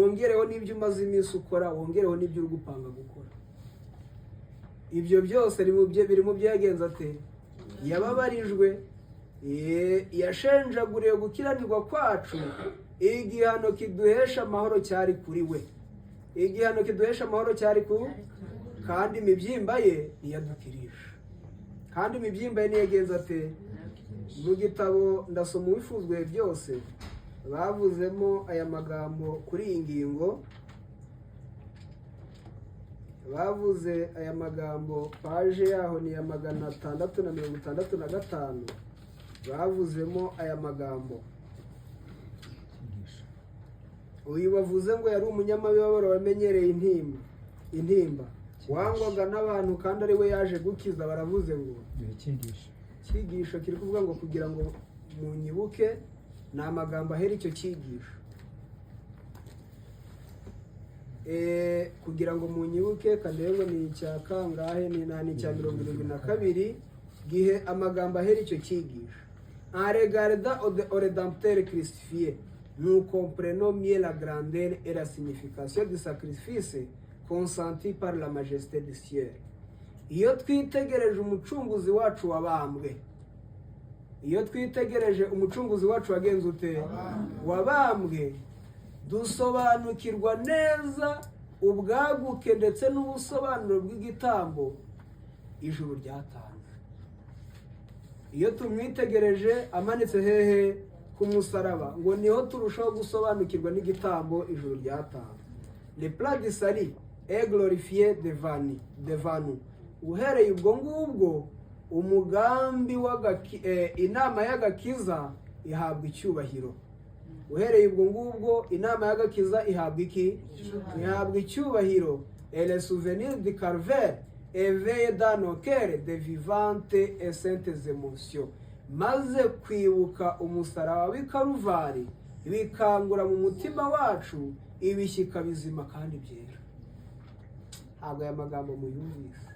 wongereho n'ibyo umaze iminsi ukora, wongereho n'ibyo uri gupanga gukora. Ibyo byose biri mu byagenza ate? Yababarijwe, yashenjaguriye gukiranirwa kwacu, igihano kiduhesha amahoro cyari kuri we. Igihano kiduhesha amahoro cyari kandi imibyimba ye ntiyadukirisha. Kandi imibyimba ye niyagenza ate? Mu gitabo ndasoma Uwifuzwe byose bavuzemo aya magambo kuri iyi ngingo. Bavuze aya magambo, paje yaho ni ya 665. Bavuzemo aya magambo. Uyu bavuze ngo yari umunyamababaro wamenyereye intimba, wangwaga n'abantu kandi ari we yaje gukiza. Baravuze ngo cyigisho kiri kuvuga ngo kugira ngo munyibuke, ni amagambo ahera icyo cyigisho. Kugira ngo munyibuke, kandengo ni icya kangahe? Ni icya 72 gihe amagambo ahera icyo cyigisho. En regardant au Rédempteur crucifié, nous comprenons mieux la grandeur et la signification du sacrifice consenti par la majesté du ciel. Iyo twitegereje umucunguzi wacu wabambwe, iyo twitegereje umucunguzi wacu wagenze ute? Wabambwe, dusobanukirwa neza ubwaguke ndetse n'ubusobanuro bw'igitambo ijuru ryatanze. Iyo tumwitegereje amanitse hehe? Ku musaraba, ngo niho turushaho gusobanukirwa n'igitambo ijuru ryatanze. Le plat du salut est glorifié devant nous. Uhereye ubwo ngubwo umugambi inama y'agakiza ihabwa icyubahiro. Uhereye ubwo ngubwo inama y'agakiza ihabwa iki? Ihabwa icyubahiro. Et le souvenir du calvaire éveille dans nos cœurs de vivantes et saintes émotions. Maze kwibuka umusaraba w'i Karuvari bikangura mu mutima wacu ibishyika bizima kandi byera. Ntabwo aya magambo muyumvise.